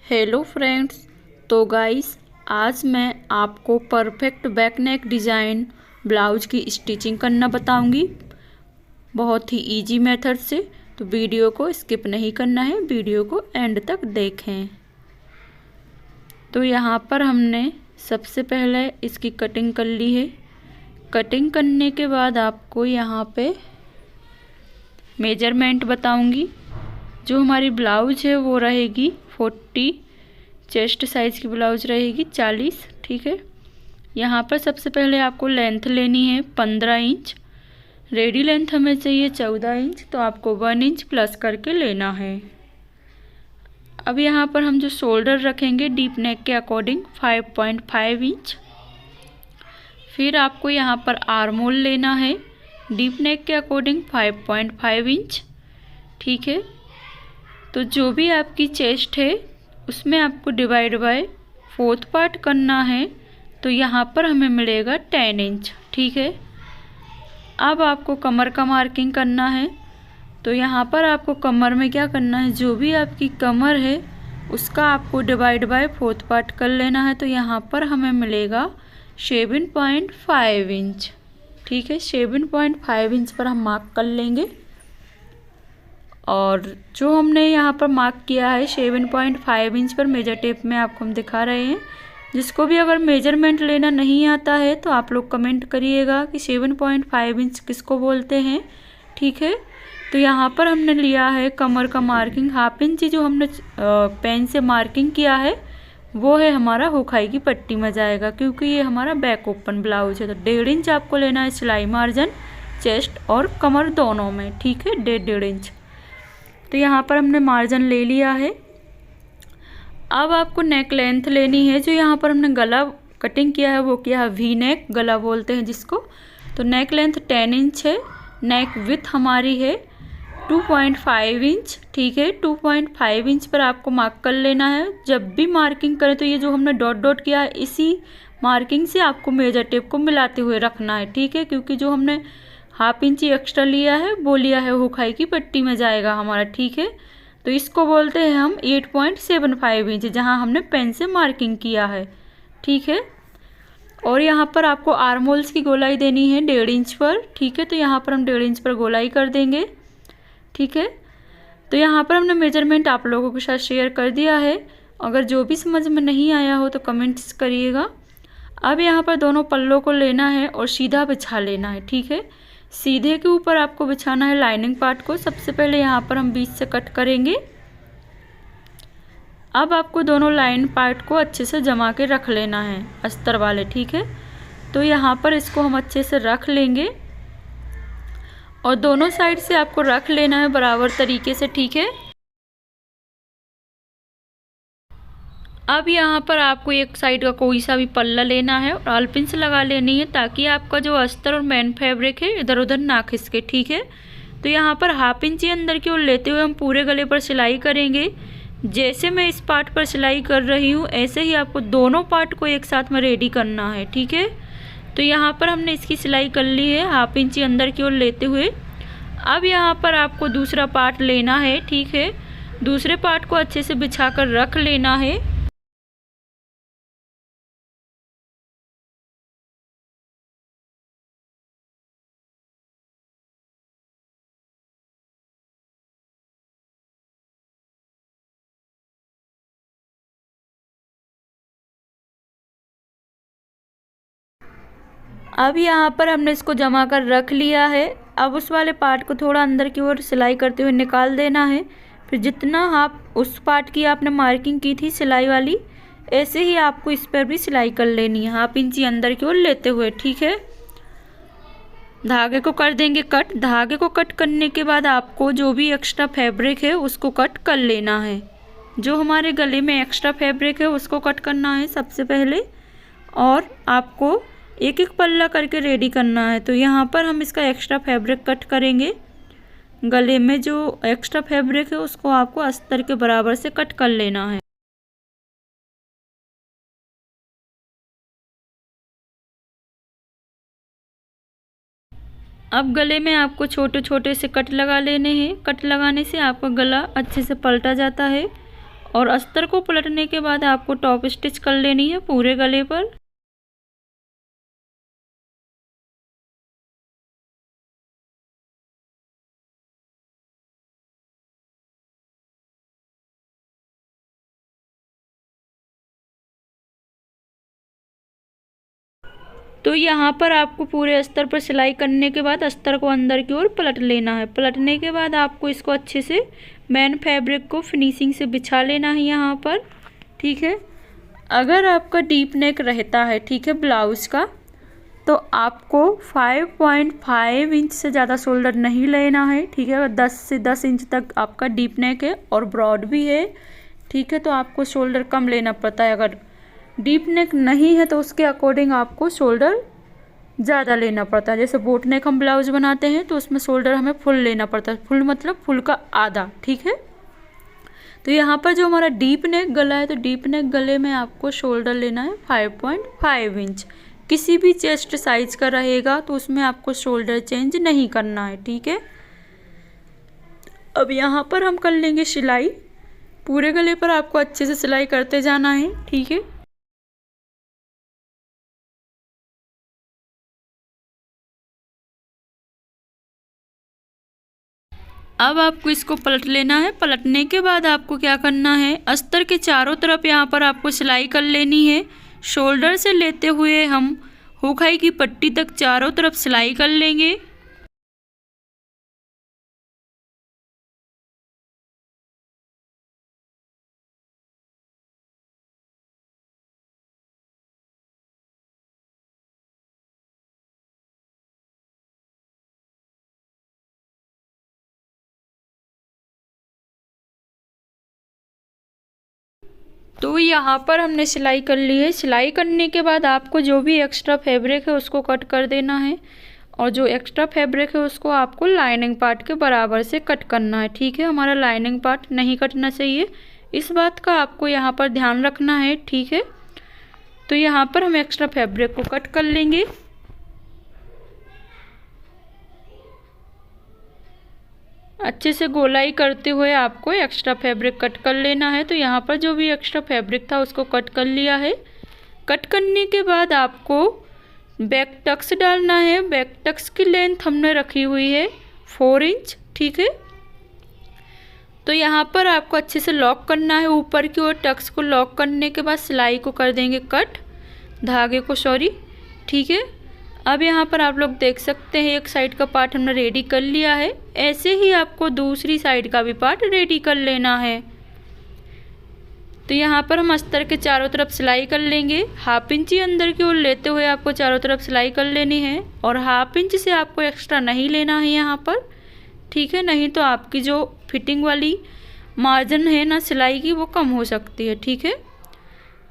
Hello friends. तो guys, आज मैं आपको perfect back neck design blouse की स्टिचिंग करना बताऊंगी, बहुत ही इजी मेथड से। तो वीडियो को स्किप नहीं करना है, वीडियो को एंड तक देखें। तो यहाँ पर हमने सबसे पहले इसकी कटिंग कर ली है। कटिंग करने के बाद आपको यहाँ पे मेजरमेंट बताऊंगी। जो हमारी ब्लाउज है वो रहेगी 40, चेस्ट साइज़ की ब्लाउज रहेगी 40। ठीक है। यहाँ पर सबसे पहले आपको लेंथ लेनी है 15 इंच। रेडी लेंथ हमें चाहिए 14 इंच, तो आपको 1 इंच प्लस करके लेना है। अब यहाँ पर हम जो शोल्डर रखेंगे डीप नेक के अकॉर्डिंग 5.5 इंच। फिर आपको यहाँ पर आर्म होल लेना है डीप नेक के अकॉर्डिंग 5.5 इंच। ठीक है। तो जो भी आपकी चेस्ट है उसमें आपको डिवाइड बाय 4th पार्ट करना है, तो यहाँ पर हमें मिलेगा 10 इंच। ठीक है। अब आपको कमर का मार्किंग करना है। तो यहाँ पर आपको कमर में क्या करना है, जो भी आपकी कमर है उसका आपको डिवाइड बाय 4th पार्ट कर लेना है। तो यहाँ पर हमें मिलेगा 7.5 इंच। ठीक है। 7.5 इंच पर हम मार्क कर लेंगे। और जो हमने यहाँ पर मार्क किया है 7.5 इंच पर मेजर टेप में आपको हम दिखा रहे हैं। जिसको भी अगर मेजरमेंट लेना नहीं आता है तो आप लोग कमेंट करिएगा कि 7.5 इंच किसको बोलते हैं। ठीक है। तो यहाँ पर हमने लिया है कमर का मार्किंग 1/2 इंच। जो हमने पेन से मार्किंग किया है वो है हमारा हुखाई की पट्टी में जाएगा, क्योंकि ये हमारा बैक ओपन ब्लाउज है। तो 1.5 इंच आपको लेना है सिलाई मार्जिन चेस्ट और कमर दोनों में। ठीक है। 1.5 इंच। तो यहाँ पर हमने मार्जिन ले लिया है। अब आपको नेक लेंथ लेनी है। जो यहाँ पर हमने गला कटिंग किया है वो किया है वी नेक, गला बोलते हैं जिसको। तो नेक लेंथ 10 इंच है। नेक विथ हमारी है 2.5 इंच। ठीक है। 2.5 इंच पर आपको मार्क कर लेना है। जब भी मार्किंग करें तो ये जो हमने डॉट डॉट किया है इसी मार्किंग से आपको मेजर टेप को मिलाते हुए रखना है। ठीक है। क्योंकि जो हमने 1/2 इंच एक्स्ट्रा लिया है वो लिया है हुखाई की पट्टी में जाएगा हमारा। ठीक है। तो इसको बोलते हैं हम 8.75 इंच, जहां हमने पेन से मार्किंग किया है। ठीक है। और यहाँ पर आपको आर्म होल्स की गोलाई देनी है 1.5 इंच पर। ठीक है। तो यहाँ पर हम 1.5 इंच पर गोलाई कर देंगे। ठीक है। तो यहाँ पर हमने मेजरमेंट आप लोगों के साथ शेयर कर दिया है। अगर जो भी समझ में नहीं आया हो तो कमेंट्स करिएगा। अब यहाँ पर दोनों पल्लों को लेना है और सीधा बिछा लेना है। ठीक है। सीधे के ऊपर आपको बिछाना है लाइनिंग पार्ट को। सबसे पहले यहाँ पर हम बीच से कट करेंगे। अब आपको दोनों लाइन पार्ट को अच्छे से जमा के रख लेना है अस्तर वाले। ठीक है। तो यहाँ पर इसको हम अच्छे से रख लेंगे और दोनों साइड से आपको रख लेना है बराबर तरीके से। ठीक है। अब यहाँ पर आपको एक साइड का कोई सा भी पल्ला लेना है और आलपिन से लगा लेनी है, ताकि आपका जो अस्तर और मेन फैब्रिक है इधर उधर ना खिसके। ठीक है। तो यहाँ पर 1/2 इंच अंदर की ओर लेते हुए हम पूरे गले पर सिलाई करेंगे। जैसे मैं इस पार्ट पर सिलाई कर रही हूँ ऐसे ही आपको दोनों पार्ट को एक साथ में रेडी करना है। ठीक है। तो यहाँ पर हमने इसकी सिलाई कर ली है 1/2 इंच अंदर की ओर लेते हुए। अब यहाँ पर आपको दूसरा पार्ट लेना है। ठीक है। दूसरे पार्ट को अच्छे से बिछा कर रख लेना है। अब यहाँ पर हमने इसको जमा कर रख लिया है। अब उस वाले पार्ट को थोड़ा अंदर की ओर सिलाई करते हुए निकाल देना है। फिर जितना आप उस पार्ट की आपने मार्किंग की थी सिलाई वाली, ऐसे ही आपको इस पर भी सिलाई कर लेनी है 1/2 इंच अंदर की ओर लेते हुए। ठीक है। धागे को कर देंगे कट। धागे को कट करने के बाद आपको जो भी एक्स्ट्रा फैब्रिक है उसको कट कर लेना है। जो हमारे गले में एक्स्ट्रा फैब्रिक है उसको कट करना है सबसे पहले, और आपको एक एक पल्ला करके रेडी करना है। तो यहाँ पर हम इसका एक्स्ट्रा फैब्रिक कट करेंगे। गले में जो एक्स्ट्रा फैब्रिक है उसको आपको अस्तर के बराबर से कट कर लेना है। अब गले में आपको छोटे छोटे से कट लगा लेने हैं। कट लगाने से आपका गला अच्छे से पलटा जाता है और अस्तर को पलटने के बाद आपको टॉप स्टिच कर लेनी है पूरे गले पर। तो यहाँ पर आपको पूरे अस्तर पर सिलाई करने के बाद अस्तर को अंदर की ओर पलट लेना है। पलटने के बाद आपको इसको अच्छे से मेन फैब्रिक को फिनिशिंग से बिछा लेना है यहाँ पर, ठीक है। अगर आपका डीप नेक रहता है, ठीक है, ब्लाउज़ का, तो आपको 5.5 इंच से ज़्यादा शोल्डर नहीं लेना है, ठीक है। 10 से 10 इंच तक आपका डीप नेक है और ब्रॉड भी है, ठीक है, तो आपको शोल्डर कम लेना पड़ता है। अगर डीप नेक नहीं है तो उसके अकॉर्डिंग आपको शोल्डर ज़्यादा लेना पड़ता है। जैसे बोट नेक हम ब्लाउज बनाते हैं तो उसमें शोल्डर हमें फुल लेना पड़ता है, फुल मतलब फुल का आधा, ठीक है। तो यहाँ पर जो हमारा डीप नेक गला है, तो डीप नेक गले में आपको शोल्डर लेना है 5.5 इंच। किसी भी चेस्ट साइज का रहेगा तो उसमें आपको शोल्डर चेंज नहीं करना है, ठीक है। अब यहाँ पर हम कर लेंगे सिलाई। पूरे गले पर आपको अच्छे से सिलाई करते जाना है, ठीक है। अब आपको इसको पलट लेना है। पलटने के बाद आपको क्या करना है, अस्तर के चारों तरफ यहाँ पर आपको सिलाई कर लेनी है। शोल्डर से लेते हुए हम हुखाई की पट्टी तक चारों तरफ सिलाई कर लेंगे। तो यहाँ पर हमने सिलाई कर ली है। सिलाई करने के बाद आपको जो भी एक्स्ट्रा फैब्रिक है उसको कट कर देना है, और जो एक्स्ट्रा फैब्रिक है उसको आपको लाइनिंग पार्ट के बराबर से कट करना है, ठीक है। हमारा लाइनिंग पार्ट नहीं कटना चाहिए, इस बात का आपको यहाँ पर ध्यान रखना है, ठीक है। तो यहाँ पर हम एक्स्ट्रा फैब्रिक को कट कर लेंगे। अच्छे से गोलाई करते हुए आपको एक्स्ट्रा फैब्रिक कट कर लेना है। तो यहाँ पर जो भी एक्स्ट्रा फैब्रिक था उसको कट कर लिया है। कट करने के बाद आपको बैक टक्स डालना है। बैक टक्स की लेंथ हमने रखी हुई है 4 इंच, ठीक है। तो यहाँ पर आपको अच्छे से लॉक करना है ऊपर की ओर। टक्स को लॉक करने के बाद सिलाई को कर देंगे कट, धागे को, सॉरी, ठीक है। अब यहाँ पर आप लोग देख सकते हैं एक साइड का पार्ट हमने रेडी कर लिया है। ऐसे ही आपको दूसरी साइड का भी पार्ट रेडी कर लेना है। तो यहाँ पर हम अस्तर के चारों तरफ सिलाई कर लेंगे। 1/2 इंची अंदर की ओर लेते हुए आपको चारों तरफ सिलाई कर लेनी है, और 1/2 इंच से आपको एक्स्ट्रा नहीं लेना है यहाँ पर, ठीक है। नहीं तो आपकी जो फिटिंग वाली मार्जिन है ना सिलाई की, वो कम हो सकती है, ठीक है।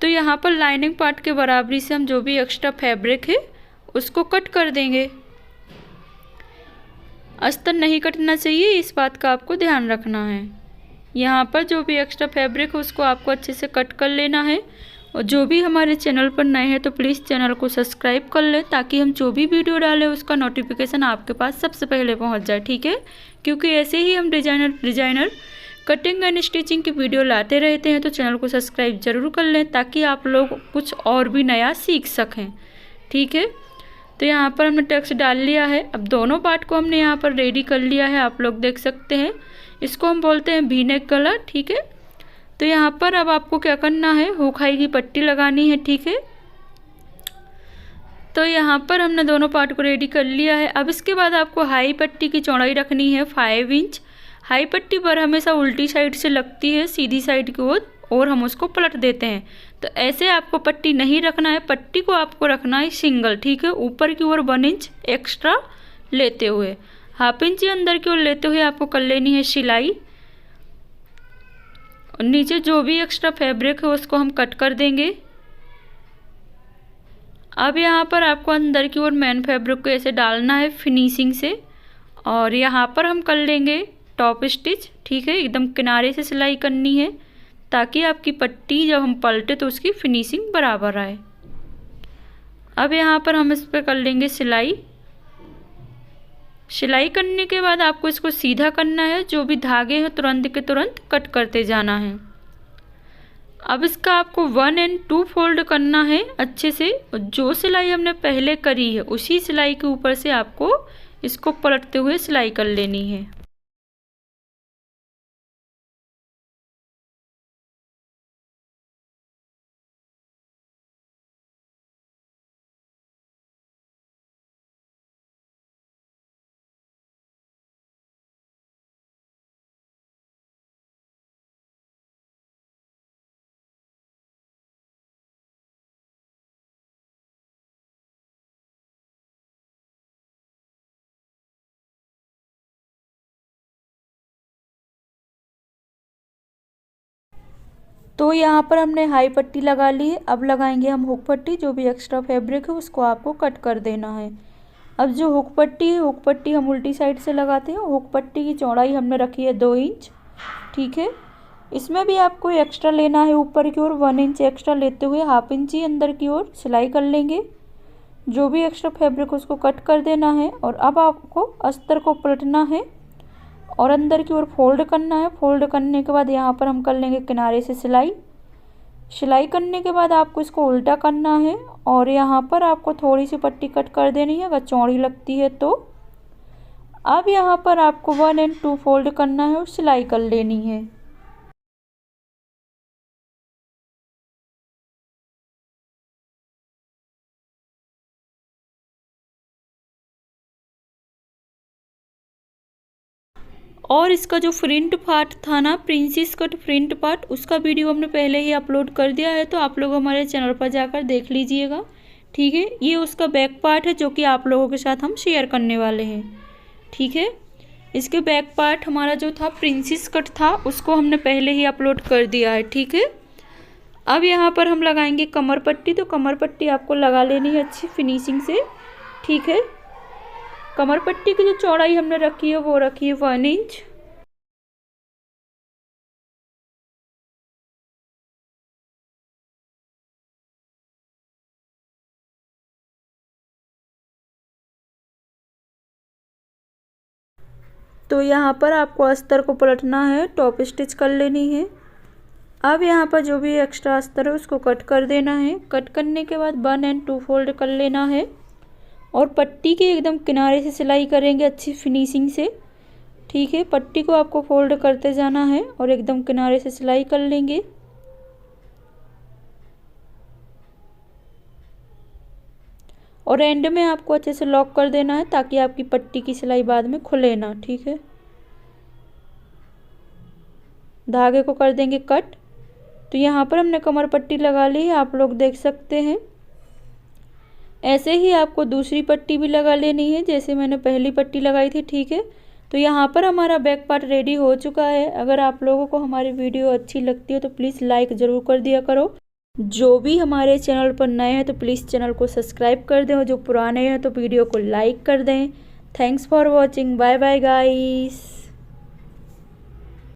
तो यहाँ पर लाइनिंग पार्ट के बराबरी से हम जो भी एक्स्ट्रा फैब्रिक है उसको कट कर देंगे। अस्तर नहीं कटना चाहिए, इस बात का आपको ध्यान रखना है। यहाँ पर जो भी एक्स्ट्रा फैब्रिक है उसको आपको अच्छे से कट कर लेना है। और जो भी हमारे चैनल पर नए हैं तो प्लीज़ चैनल को सब्सक्राइब कर लें, ताकि हम जो भी वीडियो डालें उसका नोटिफिकेशन आपके पास सबसे पहले पहुँच जाए, ठीक है। क्योंकि ऐसे ही हम डिजाइनर कटिंग एंड स्टिचिंग की वीडियो लाते रहते हैं। तो चैनल को सब्सक्राइब ज़रूर कर लें, ताकि आप लोग कुछ और भी नया सीख सकें, ठीक है। तो यहाँ पर हमने टक्स डाल लिया है। अब दोनों पार्ट को हमने यहाँ पर रेडी कर लिया है, आप लोग देख सकते हैं। इसको हम बोलते हैं वी नेक गला, ठीक है। तो यहाँ पर अब आपको क्या करना है, हुखाई की पट्टी लगानी है, ठीक है। तो यहाँ पर हमने दोनों पार्ट को रेडी कर लिया है। अब इसके बाद आपको हाई पट्टी की चौड़ाई रखनी है 5 इंच। हाई पट्टी पर हमेशा उल्टी साइड से लगती है सीधी साइड की ओर, और हम उसको पलट देते हैं। तो ऐसे आपको पट्टी नहीं रखना है, पट्टी को आपको रखना है सिंगल, ठीक है। ऊपर की ओर 1 इंच एक्स्ट्रा लेते हुए, 1/2 इंच अंदर की ओर लेते हुए आपको कर लेनी है सिलाई। और नीचे जो भी एक्स्ट्रा फैब्रिक है उसको हम कट कर देंगे। अब यहाँ पर आपको अंदर की ओर मेन फैब्रिक को ऐसे डालना है फिनिशिंग से, और यहाँ पर हम कर लेंगे टॉप स्टिच, ठीक है। एकदम किनारे से सिलाई करनी है, ताकि आपकी पट्टी जब हम पलटे तो उसकी फिनिशिंग बराबर आए। अब यहाँ पर हम इस पर कर लेंगे सिलाई। सिलाई करने के बाद आपको इसको सीधा करना है। जो भी धागे हैं तुरंत के तुरंत कट करते जाना है। अब इसका आपको 1 और 2 फोल्ड करना है अच्छे से। और जो सिलाई हमने पहले करी है उसी सिलाई के ऊपर से आपको इसको पलटते हुए सिलाई कर लेनी है। तो यहाँ पर हमने हाई पट्टी लगा ली है। अब लगाएंगे हम हुक पट्टी। जो भी एक्स्ट्रा फैब्रिक है उसको आपको कट कर देना है। अब जो हुक पट्टी है, हुक पट्टी हम उल्टी साइड से लगाते हैं। हुक पट्टी की चौड़ाई हमने रखी है 2 इंच, ठीक है। इसमें भी आपको एक्स्ट्रा लेना है ऊपर की ओर 1 इंच एक्स्ट्रा लेते हुए हाफ इंच ही अंदर की ओर सिलाई कर लेंगे। जो भी एक्स्ट्रा फैब्रिक उसको कट कर देना है। और अब आपको अस्तर को पलटना है और अंदर की ओर फोल्ड करना है। फोल्ड करने के बाद यहाँ पर हम कर लेंगे किनारे से सिलाई। सिलाई करने के बाद आपको इसको उल्टा करना है और यहाँ पर आपको थोड़ी सी पट्टी कट कर देनी है अगर चौड़ी लगती है तो। अब यहाँ पर आपको 1 और 2 फोल्ड करना है और सिलाई कर लेनी है। और इसका जो फ्रंट पार्ट था ना, प्रिंसेस कट फ्रंट पार्ट, उसका वीडियो हमने पहले ही अपलोड कर दिया है, तो आप लोग हमारे चैनल पर जाकर देख लीजिएगा, ठीक है। ये उसका बैक पार्ट है जो कि आप लोगों के साथ हम शेयर करने वाले हैं, ठीक है। इसके बैक पार्ट हमारा जो था प्रिंसेस कट था उसको हमने पहले ही अपलोड कर दिया है, ठीक है। अब यहाँ पर हम लगाएंगे कमर पट्टी। तो कमर पट्टी आपको लगा लेनी है अच्छी फिनिशिंग से, ठीक है। कमर पट्टी की जो चौड़ाई हमने रखी है वो रखी है 1 इंच। तो यहाँ पर आपको अस्तर को पलटना है, टॉप स्टिच कर लेनी है। अब यहाँ पर जो भी एक्स्ट्रा अस्तर है उसको कट कर देना है। कट करने के बाद 1 और 2 फोल्ड कर लेना है और पट्टी के एकदम किनारे से सिलाई करेंगे अच्छी फिनिशिंग से, ठीक है। पट्टी को आपको फोल्ड करते जाना है और एकदम किनारे से सिलाई कर लेंगे। और एंड में आपको अच्छे से लॉक कर देना है ताकि आपकी पट्टी की सिलाई बाद में खुले ना, ठीक है। धागे को कर देंगे कट। तो यहाँ पर हमने कमर पट्टी लगा ली है, आप लोग देख सकते हैं। ऐसे ही आपको दूसरी पट्टी भी लगा लेनी है जैसे मैंने पहली पट्टी लगाई थी, ठीक है। तो यहाँ पर हमारा बैक पार्ट रेडी हो चुका है। अगर आप लोगों को हमारी वीडियो अच्छी लगती है तो प्लीज़ लाइक ज़रूर कर दिया करो। जो भी हमारे चैनल पर नए हैं तो प्लीज़ चैनल को सब्सक्राइब कर दें और जो पुराने हैं तो वीडियो को लाइक कर दें। Thanks for watching. Bye bye guys.